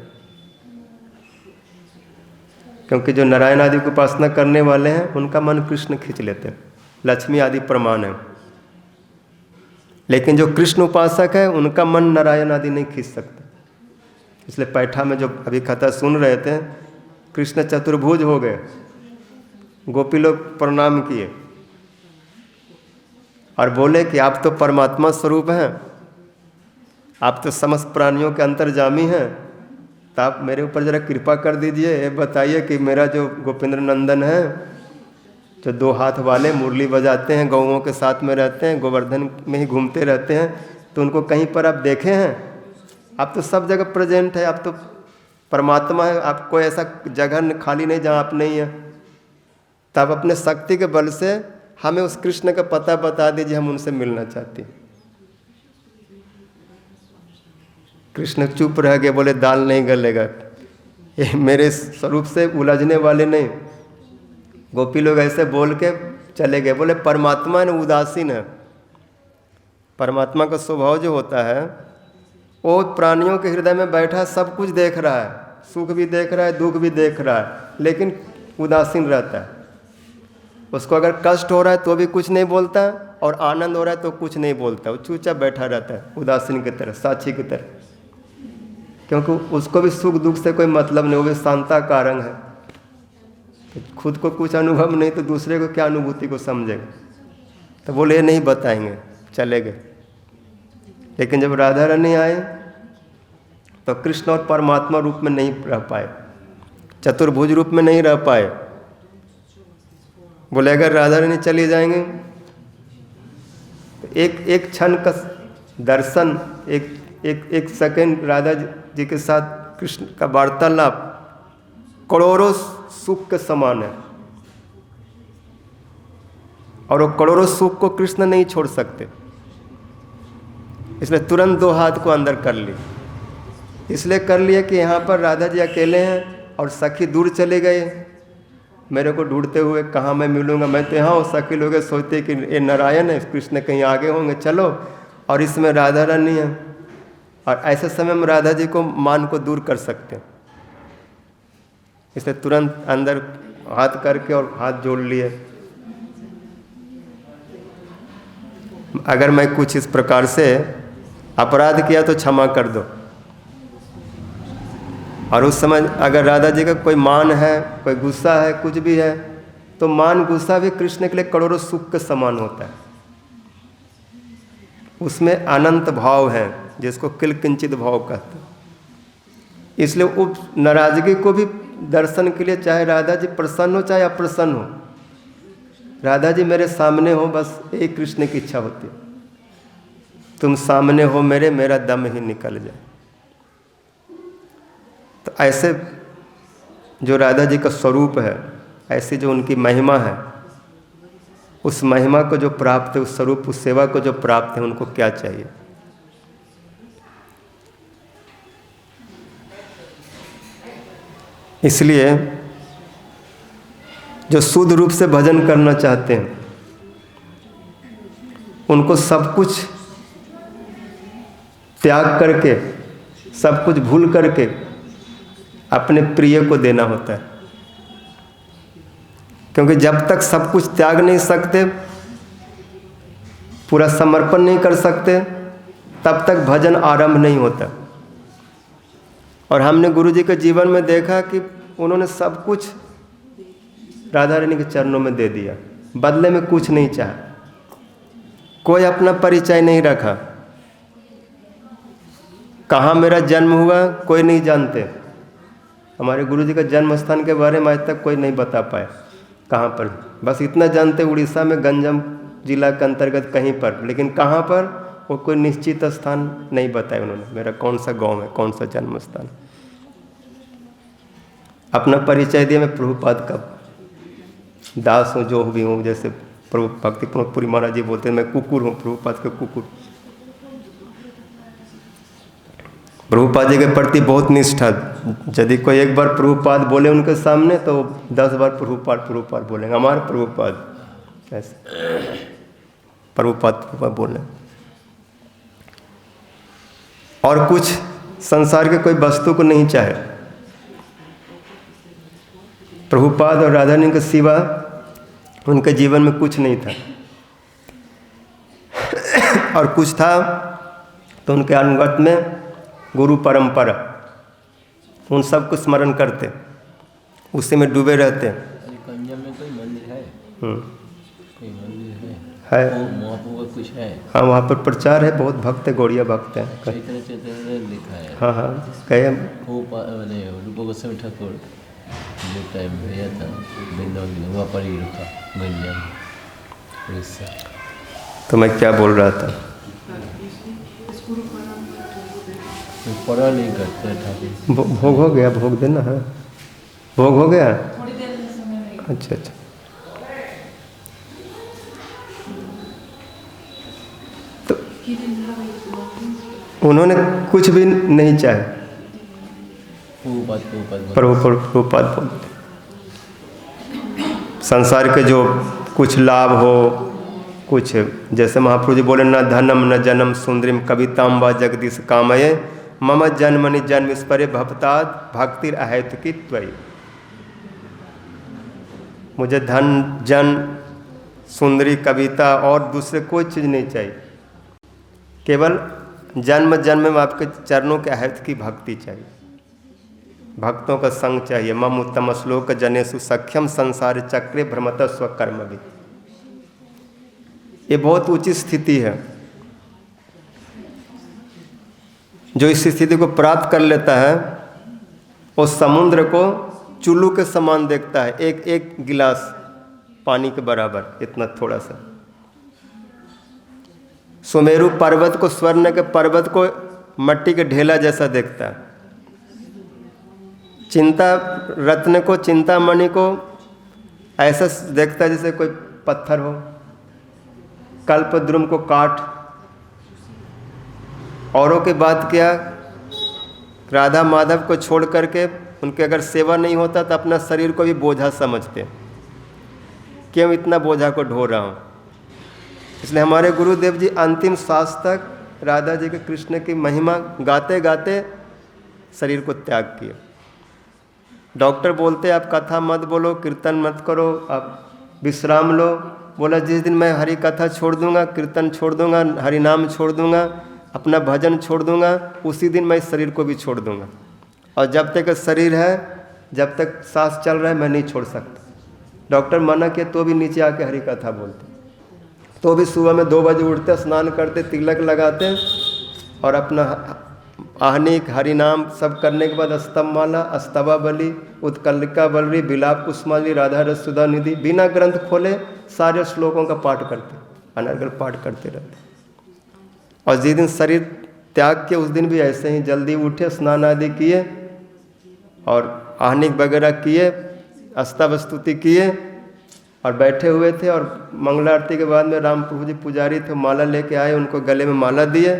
क्योंकि जो नारायण आदि की उपासना करने वाले हैं उनका मन कृष्ण खींच लेते हैं, लक्ष्मी आदि प्रमाण है। लेकिन जो कृष्ण उपासक है उनका मन नारायण आदि नहीं खींच सकता। इसलिए पैठा में जो अभी कथा सुन रहे थे, कृष्ण चतुर्भुज हो गए, गोपी लोग प्रणाम किए और बोले कि आप तो परमात्मा स्वरूप हैं, आप तो समस्त प्राणियों के अंतर्जामी हैं, तो आप मेरे ऊपर ज़रा कृपा कर दीजिए। ये बताइए कि मेरा जो गोपेंद्र नंदन है, जो 2 हाथ वाले मुरली बजाते हैं, गौओं के साथ में रहते हैं, गोवर्धन में ही घूमते रहते हैं, तो उनको कहीं पर आप देखे हैं? आप तो सब जगह प्रेजेंट है, आप तो परमात्मा है, आप कोई ऐसा जगह खाली नहीं जहाँ आप नहीं है। तो आप अपने शक्ति के बल से हमें उस कृष्ण का पता बता दीजिए, हम उनसे मिलना चाहते हैं। कृष्ण चुप रह गए, बोले दाल नहीं गलेगा, ये मेरे स्वरूप से उलझने वाले नहीं। गोपी लोग ऐसे बोल के चले गए। बोले परमात्मा ने उदासीन है। परमात्मा का स्वभाव जो होता है वो प्राणियों के हृदय में बैठा सब कुछ देख रहा है, सुख भी देख रहा है, दुख भी देख रहा है, लेकिन उदासीन रहता है। उसको अगर कष्ट हो रहा है तो भी कुछ नहीं बोलता, और आनंद हो रहा है तो कुछ नहीं बोलता। वो चुपचाप बैठा रहता है उदासीन की तरह, साक्षी की तरह, क्योंकि उसको भी सुख दुख से कोई मतलब नहीं। वो भी शांता कारण है। तो खुद को कुछ अनुभव नहीं तो दूसरे को क्या अनुभूति को समझेगा। तो बोले ये नहीं बताएंगे, चले गए। लेकिन जब राधा रानी आए तो कृष्ण और परमात्मा रूप में नहीं रह पाए, चतुर्भुज रूप में नहीं रह पाए। बोले अगर राधा रानी चली जाएंगे तो एक क्षण का दर्शन, एक सेकंड राधा जी के साथ कृष्ण का वार्तालाप करोड़ों सुख के समान है, और वो करोड़ों सुख को कृष्ण नहीं छोड़ सकते। इसलिए तुरंत दो हाथ को अंदर कर लिए। इसलिए कर लिए कि यहाँ पर राधा जी अकेले हैं और सखी दूर चले गए मेरे को ढूंढते हुए, कहाँ मैं मिलूँगा, मैं तो यहाँ हूँ। सखी लोग सोचते कि ये नारायण है, कृष्ण कहीं आगे होंगे, चलो, और इसमें राधा रानी है। और ऐसे समय में राधा जी को मान को दूर कर सकते हैं। इसलिए तुरंत अंदर हाथ करके और हाथ जोड़ लिए। अगर मैं कुछ इस प्रकार से अपराध किया तो क्षमा कर दो। और उस समय अगर राधा जी का कोई मान है, कोई गुस्सा है, कुछ भी है, तो मान गुस्सा भी कृष्ण के लिए करोड़ों सुख के समान होता है। उसमें अनंत भाव है, जिसको किल किंचित भाव कहते हैं। इसलिए उप नाराजगी को भी दर्शन के लिए, चाहे राधा जी प्रसन्न हो चाहे अप्रसन्न हो, राधा जी मेरे सामने हो, बस एक कृष्ण की इच्छा होती है, तुम सामने हो मेरे, मेरा दम ही निकल जाए। तो ऐसे जो राधा जी का स्वरूप है, ऐसी जो उनकी महिमा है, उस महिमा को जो प्राप्त है, उस स्वरूप, उस सेवा को जो प्राप्त है, उनको क्या चाहिए। इसलिए जो शुद्ध रूप से भजन करना चाहते हैं उनको सब कुछ त्याग करके, सब कुछ भूल करके अपने प्रिय को देना होता है। क्योंकि जब तक सब कुछ त्याग नहीं सकते, पूरा समर्पण नहीं कर सकते, तब तक भजन आरंभ नहीं होता। और हमने गुरु जी के जीवन में देखा कि उन्होंने सब कुछ राधा रानी के चरणों में दे दिया, बदले में कुछ नहीं चाहा, कोई अपना परिचय नहीं रखा। कहाँ मेरा जन्म हुआ कोई नहीं जानते। हमारे गुरु जी का जन्म स्थान के बारे में आज तक कोई नहीं बता पाए कहाँ पर। बस इतना जानते उड़ीसा में गंजम जिला के अंतर्गत कहीं पर, लेकिन कहाँ पर वो कोई निश्चित स्थान नहीं बताया उन्होंने, मेरा कौन सा गांव है, कौन सा जन्म स्थान। अपना परिचय दिया, मैं प्रभुपाद का दास हूँ, जो भी हूँ। जैसे प्रभु भक्ति पुरी महाराज जी बोलते हैं, मैं कुकुर हूँ, प्रभुपाद का कुकुर। प्रभुपाद जी के प्रति बहुत निष्ठा। यदि कोई एक बार प्रभुपाद बोले उनके सामने तो 10 बार प्रभुपाद बोलेंगे। हमारे प्रभुपाद ऐसे प्रभुपाद बोले। और कुछ संसार के कोई वस्तु को नहीं चाहे। प्रभुपाद और राधा रानी के सिवा उनके जीवन में कुछ नहीं था, और कुछ था तो उनके अनुगत में गुरु परंपरा, उन सब को स्मरण करते, उसी में डूबे रहते। गंजम में कोई मंदिर है? कोई मंदिर है। वहाँ पर कुछ है? हाँ, वहाँ पर प्रचार है, बहुत भक्त है, गौड़िया भक्त हैं। चैतन्य लिखा है। हाँ हाँ, गए। वो रूप गोस्वामी ठाकुर जो टाइम गया था वृंदावन, वहाँ पर ही रुका गंजम उड़ीसा। तो मैं क्या बोल रहा था? पढ़ा नहीं करते ठाकुर। भोग हो गया, भोग देना है। भोग हो गया। अच्छा अच्छा। तो उन्होंने कुछ भी नहीं चाहे। प्रभुपाद बोलते, संसार के जो कुछ लाभ हो, कुछ जैसे महाप्रभु जी बोले न धनम न जन्म सुंदरीम कविताम व जगदीश कामये मम जन्मनि जन्म स्परे भवतात् भक्तिर अहेतुकी त्वयि। मुझे धन जन सुंदरी कविता और दूसरे कोई चीज़ नहीं चाहिए, केवल जन्म जन्म में आपके चरणों के अहेत की भक्ति चाहिए, भक्तों का संग चाहिए। मम उत्तम श्लोक जनेषु सख्यम संसार चक्रे भ्रमत स्वकर्म भी। ये बहुत ऊंची स्थिति है। जो इस स्थिति को प्राप्त कर लेता है वो समुद्र को चुल्लू के समान देखता है, एक एक गिलास पानी के बराबर, इतना थोड़ा सा। सुमेरु पर्वत को, स्वर्ण के पर्वत को मट्टी के ढेला जैसा देखता है। चिंता रत्न को, चिंतामणि को ऐसा देखता है जैसे कोई पत्थर हो। कल्पद्रुम को काठ। औरों की बात किया, राधा माधव को छोड़ करके उनके अगर सेवा नहीं होता तो अपना शरीर को भी बोझा समझते, क्यों इतना बोझा को ढो रहा हूँ। इसलिए हमारे गुरुदेव जी अंतिम सांस तक राधा जी के कृष्ण की महिमा गाते गाते शरीर को त्याग किया। डॉक्टर बोलते आप कथा मत बोलो, कीर्तन मत करो, आप विश्राम लो। बोला जिस दिन मैं हरि कथा छोड़ दूंगा, कीर्तन छोड़ दूंगा, हरि नाम छोड़ दूंगा, अपना भजन छोड़ दूंगा, उसी दिन मैं इस शरीर को भी छोड़ दूंगा। और जब तक शरीर है, जब तक सांस चल रहा है, मैं नहीं छोड़ सकता। डॉक्टर मना किया तो भी नीचे आके हरि कथा बोलते, तो भी सुबह में 2 बजे उठते, स्नान करते, तिलक लगाते और अपना आहनिक हरिनाम सब करने के बाद स्तंभमाला, अस्तवा बलि, उत्कलिका बलि, बिलाप कुसुमाली, राधा रस सुधा निधि, बिना ग्रंथ खोले सारे श्लोकों का पाठ करते, अनर्गल पाठ करते रहते। और जिस दिन शरीर त्याग के उस दिन भी ऐसे ही जल्दी उठे, स्नान आदि किए और आहनिक वगैरह किए, अस्तव स्तुति किए और बैठे हुए थे। और मंगला आरती के बाद में राम प्रभु जी पुजारी थे, माला लेके आए, उनको गले में माला दिए।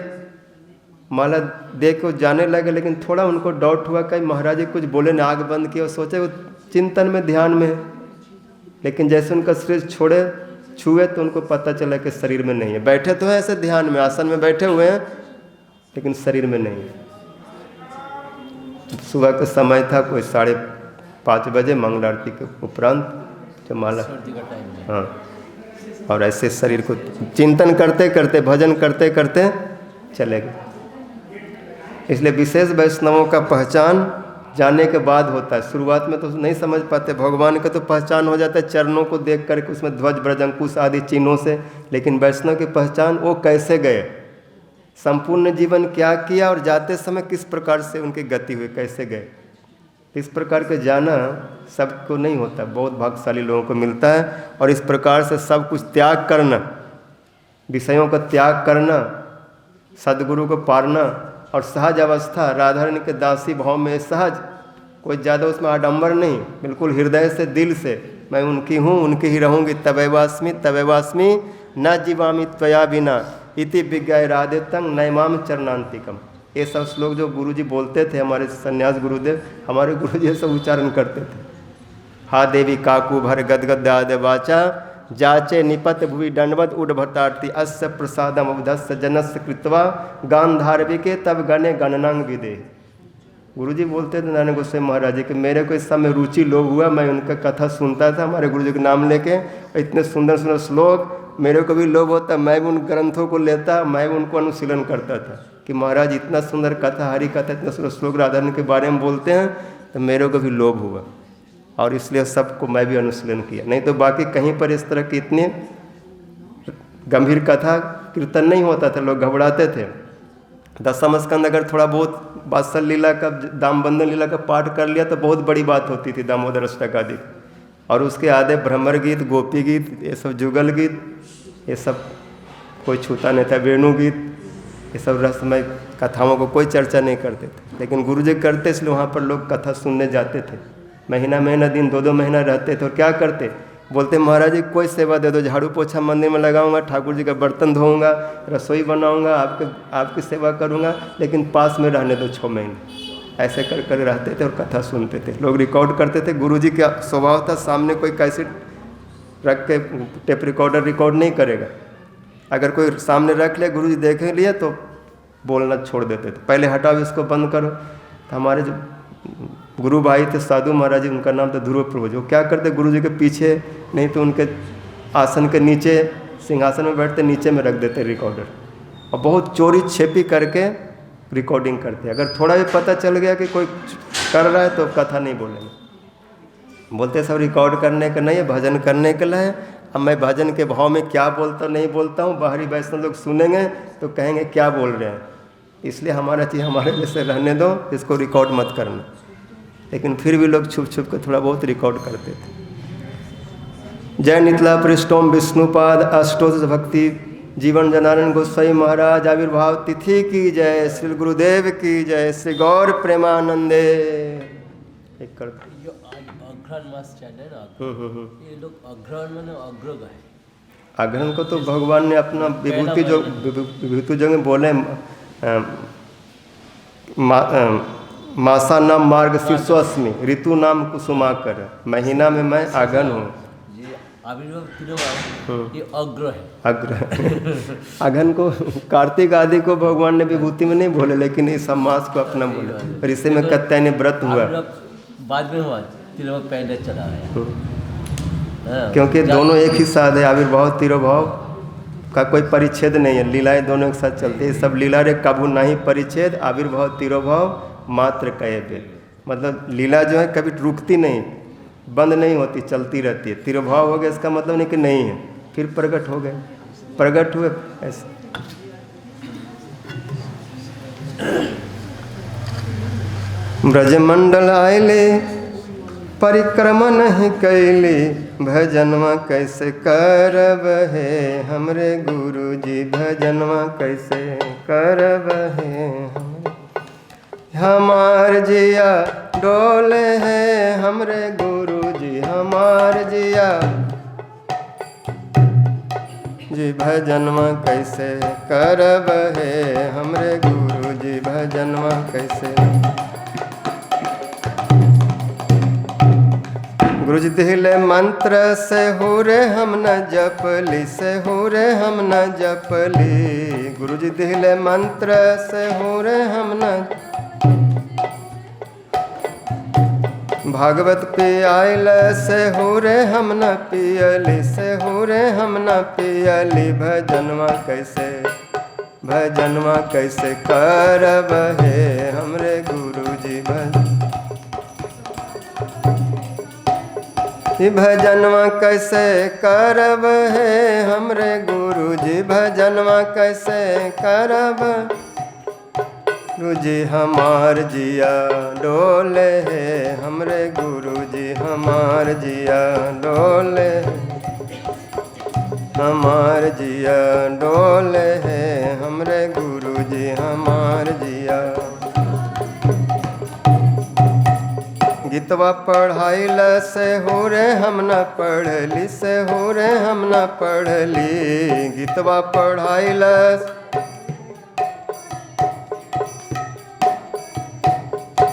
माला दे के वो जाने लगे, लेकिन थोड़ा उनको डाउट हुआ कहीं महाराज जी कुछ बोले ना, आग बंद किए और सोचे वो चिंतन में ध्यान में है। लेकिन जैसे उनका शरीर छोड़े छुए तो उनको पता चला कि शरीर में नहीं है। बैठे तो है ऐसे ध्यान में, आसन में बैठे हुए हैं, लेकिन शरीर में नहीं है। सुबह का समय था, कोई 5:30 बजे मंगला आरती के उपरांत जो माला, हाँ, और ऐसे शरीर को चिंतन करते करते, भजन करते करते चले गए। इसलिए विशेष वैष्णवों का पहचान जाने के बाद होता है। शुरुआत में तो नहीं समझ पाते, भगवान का तो पहचान हो जाता है चरणों को देख करके, उसमें ध्वज ब्रज अंकुश आदि चिन्हों से। लेकिन वैष्णव की पहचान वो कैसे गए, संपूर्ण जीवन क्या किया और जाते समय किस प्रकार से उनकी गति हुई, कैसे गए, इस प्रकार के जाना सबको नहीं होता, बहुत भाग्यशाली लोगों को मिलता है। और इस प्रकार से सब कुछ त्याग करना, विषयों का त्याग करना, सदगुरु को पारना और सहज अवस्था, राधा रानी के दासी भाव में सहज, कोई ज़्यादा उसमें आडंबर नहीं, बिल्कुल हृदय से, दिल से मैं उनकी हूँ, उनकी ही रहूँगी। तवैवास्मि तवैवास्मि न जीवामि त्वया बिना इति विज्ञाय राधे तंग नैमाम चरणांतिकम। ये सब श्लोक जो गुरुजी बोलते थे, हमारे सन्यास गुरुदेव, हमारे गुरुजी सब उच्चारण करते थे। हा देवी काकू भर गदगद आदे वाचा जाचे निपत भुवि दंडवत उडभतार्ति अस्य प्रसादम अवधस्य जनस्य कृत्वा गांधारविके तब गणे गणनांग विदे। गुरुजी बोलते थे नारायण गोस्वामी महाराज जी कि मेरे को इस समय रुचि लोग हुआ, मैं उनका कथा सुनता था हमारे गुरुजी के नाम लेके, इतने सुंदर सुंदर श्लोक, मेरे को भी लोभ होता, मैं भी उन ग्रंथों को लेता, मैं भी उनको अनुशीलन करता था कि महाराज इतना सुंदर कथा, हरि कथा, इतना सुंदर श्लोक राधा रानी के बारे में बोलते हैं, तो मेरे को भी लोभ हुआ और इसलिए सबको मैं भी अनुशीलन किया। नहीं तो बाकी कहीं पर इस तरह की इतनी गंभीर कथा कीर्तन नहीं होता था, लोग घबराते थे। 10वां स्कंद अगर थोड़ा बहुत वात्सल लीला का, दामबंधन लीला का पाठ कर लिया तो बहुत बड़ी बात होती थी, दामोदर अष्टक आदि। और उसके आधे भ्रमर गीत, गोपी गीत, ये सब जुगल गीत, ये सब कोई छूता नहीं था, वेणु गीत, ये सब रहस्यमय कथाओं को कोई चर्चा नहीं करते थे। लेकिन गुरुजी करते, इसलिए वहाँ पर लोग कथा सुनने जाते थे। महीना महीना दिन, 2-2 महीना रहते थे। और क्या करते, बोलते महाराज जी कोई सेवा दे दो, झाड़ू पोछा मंदिर में लगाऊंगा, ठाकुर जी का बर्तन धोऊंगा, रसोई बनाऊंगा, आपकी सेवा करूंगा, लेकिन पास में रहने दो 6 महीने। ऐसे कर कर रहते थे और कथा सुनते थे। लोग रिकॉर्ड करते थे। गुरुजी का स्वभाव था, सामने कोई कैसेट रख के टेप रिकॉर्डर रिकॉर्ड नहीं करेगा। अगर कोई सामने रख ले, गुरुजी देखे लिए तो बोलना छोड़ देते थे, पहले हटाओ इसको, बंद करो। तो हमारे जो गुरु भाई थे साधु महाराज जी, उनका नाम था ध्रुव प्रभु, जो क्या करते गुरुजी के पीछे नहीं तो उनके आसन के नीचे, सिंहासन में बैठते, नीचे में रख देते रिकॉर्डर, और बहुत चोरी छेपी करके रिकॉर्डिंग करते। अगर थोड़ा भी पता चल गया कि कोई कर रहा है तो कथा नहीं बोलेंगे, बोलते सब रिकॉर्ड करने का नहीं है, भजन करने के लिए है। अब मैं भजन के भाव में क्या बोलता नहीं बोलता हूँ, बाहरी वैष्णव लोग सुनेंगे तो कहेंगे क्या बोल रहे हैं, इसलिए हमारा चीज़ हमारे जैसे रहने दो, इसको रिकॉर्ड मत करना। लेकिन फिर भी लोग छुप छुप के थोड़ा बहुत रिकॉर्ड करते थे। जय नितला पृष्ठोम विष्णुपाद अष्टोदश भक्ति जीवन जनार्दन गोस्वामी महाराज आविर्भाव तिथि की जय, श्री गुरुदेव की जय, श्री गौर प्रेमानंदे। एक करते अग्रहण मास चल रहा है ना, ये लोग अग्रहण माने अग्र गाए। अग्रहण को तो भगवान ने अपना विभूति जो में बोले, मासा नाम मार्ग शीर्षोस्मि, ऋतु नाम कुसुमाकर, महीना में मैं अग्रहण हूँ। ये अग्र है, अग्र अघन को कार्तिक आदि को भगवान ने विभूति में नहीं बोले, लेकिन इस मास को अपना बोले। और इसे में कत्यायनी व्रत हुआ, बाद में हुआ तिरुभाव पहले चला है, क्योंकि दोनों एक ही साथ है। आविर्भाव तिरुभाव का कोई परिच्छेद नहीं है, लीलाएं दोनों एक साथ चलती है। सब लीला रे काबू नहीं परिच्छेद, आविर्भाव तिरुभाव मात्र कहे पे, मतलब लीला जो है कभी रुकती नहीं, बंद नहीं होती, चलती रहती है। तिरुभाव हो गया इसका मतलब नहीं कि नहीं है, फिर प्रकट हो गए, प्रकट हुए ऐसे। ब्रजमंडल आयले परिक्रमा नहीं कैली, भजनवा कैसे करब है हमरे गुरुजी, भजनवा कैसे करब है हमरे, हमार जिया डोले है हमरे गुरुजी, हमार जिया जी, भजनवा कैसे करब है हमरे गुरुजी, भजनवा कैसे। गुरुजी दिले मंत्र से हो रे हम न जपली, से हो रे हम न जपली, गुरुजी दिले मंत्र से हो रे हम न, भागवत पियाल से हो रे हम न पियली, से हो रे हम न पियली, भजनवा कैसे, भजनवा कैसे करब है हमरे गुरुजी, भजनवा कैसे करब है हमरे गुरुजी, भजनवा कैसे करब गुरुजी, हमार जिया डोले है हमरे गुरुजी, हमार जिया डोले, हमार जिया डोले है हमरे गुरुजी, हमार जिया। गीतवा पढ़ाइल से हो रे हम न पढ़ली, से हो रे हम न पढ़ली, गीतवा पढ़ाइल,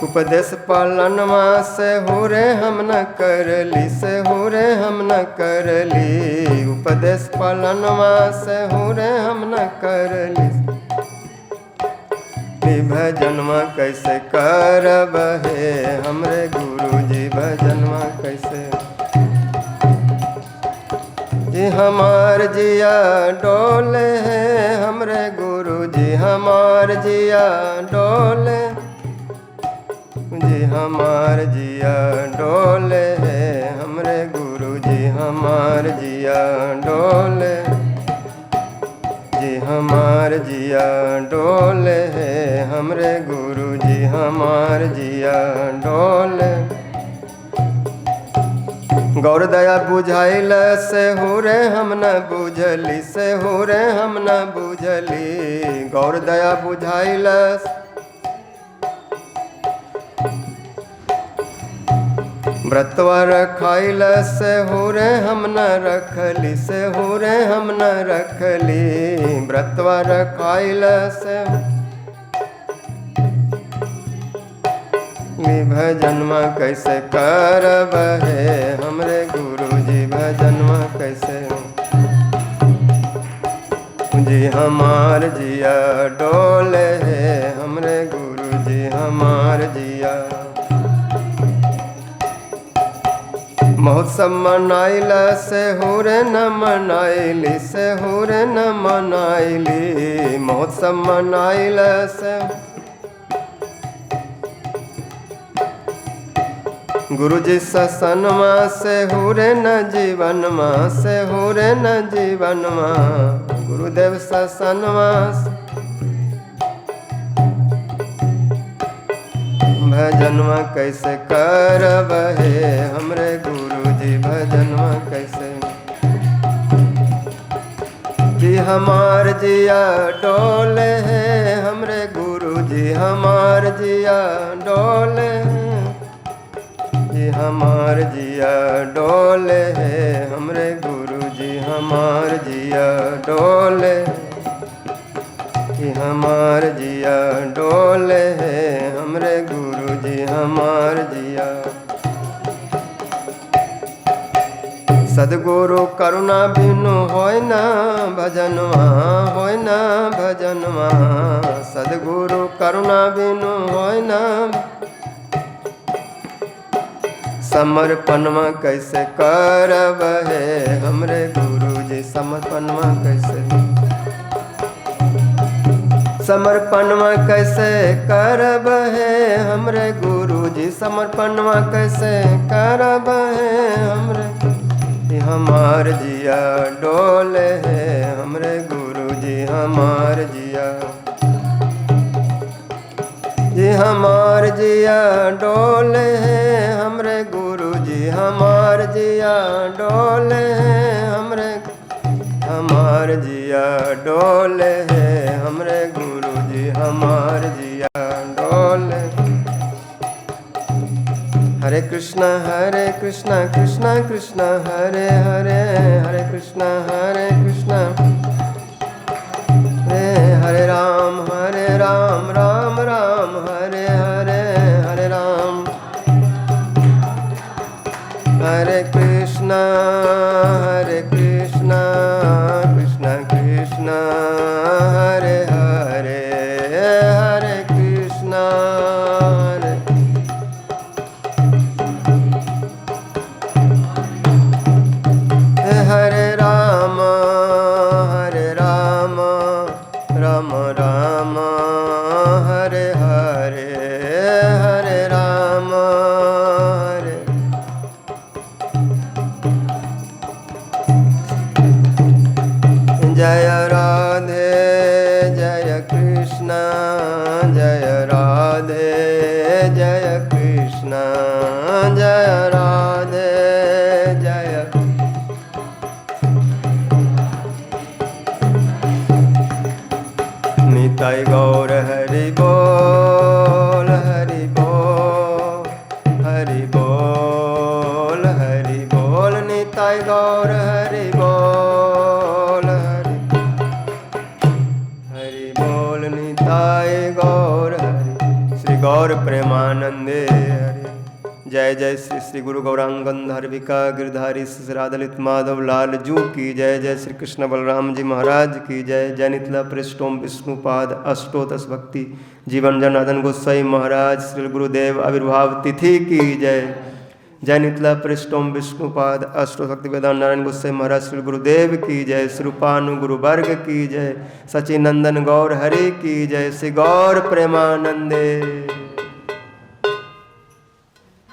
उपदेश पालनवा से हो रे हम न करली, से हो रे हम न करली, उपदेश पालनवा से हो रे हम न करली, भजनवा कैसे करब है हमरे गुरुजी, भजनवा कैसे जी, हमार जिया डोले है हमरे गुरुजी, हमार जिया डोले जी, हमार जिया डोले है हमरे गुरुजी, हमार जिया डोले जी, हमार जिया डोले है हमरे गुरुजी, हमार जिया डोले। गौर दया बुझाइल से हो रे हम न बुझली, से हो रे हम न बुझली, गौर दया बुझाइल, व्रतवा रखाइल से हो रे हम न रखली, से हो रे हम न रखली, व्रतवा रखाइल से, भजनवा कैसे करब है हमरे गुरु जी भजनवा कैसे जी हमार जिया डोले है हमरे गुरु जी हमार जिया। महोत्सव मनाइल से हुरे न मनाइली से हुरे न मनाइली महोत्सव मनाइल से गुरुजी ससनमा से हुरे न जीवनमा से हुरे न जीवनमा गुरुदेव ससनमा भजनवा कैसे करब हे हमरे गुरुजी भजनवा कैसे जी हमार जिया डोले है हमरे गुरुजी हमार जिया डोले जी हमार जिया डोले है हमरे गुरुजी हमार जिया डोले कि हमार जिया डोले है हमरे गुरुजी हमार जिया। सदगुरु करुणा बिनु होय ना भजनवा होय ना भजनवा सदगुरु करुणा बिनु होय ना समर्पणवा कैसे करब है हमरे गुरुजी समर्पणवा कैसे समर्पणवा कैसे करब है हमरे गुरुजी समर्पणवा कैसे करब है हमरे हमार जिया डोले है हमरे गुरुजी हमार जिया जी हमार जिया डोले है हमरे गुरुजी हमार जिया डोले है हमरे हमार जिया डोले है हमरे गुरुजी हमार जिया डोले। हरे कृष्णा कृष्णा कृष्णा हरे हरे हरे कृष्णा हरे राम राम राम हरे हरे हरे राम हरे कृष्णा कृष्णा कृष्णा हरे हरे हरे कृष्णा हरे राम राम राम हरे हरे हरे राम हरे जय राधे जय कृष्णा जय राधे जय कृष्णा जय राधे जय निताई गौर हरि बोल हरि बोल हरि बोल हरि बोल निताई गौर हरि बोल हरि बोल निताई गौर हरि श्री गौर प्रेमानंदे हरि। जय जय श्री श्री गुरु गौरांग गंधर्विका गिरधारी श्री राधलित माधव लाल जू की जय। जय श्री कृष्ण बलराम जी महाराज की जय। जय नितला पृष्ठोम विष्णुपाद अष्टोदश भक्ति जीवन जनार्दन गोसाई महाराज श्री गुरुदेव आविर्भाव तिथि की जय। जय नितला पृष्ठोम विष्णुपाद अष्टोभक्ति वेदांत नारायण गोसाई महाराज श्री गुरुदेव की जय। श्रीपानु गुरु वर्ग की जय। सचिनंदन गौर हरि की जय। श्री गौर प्रेमानंदे।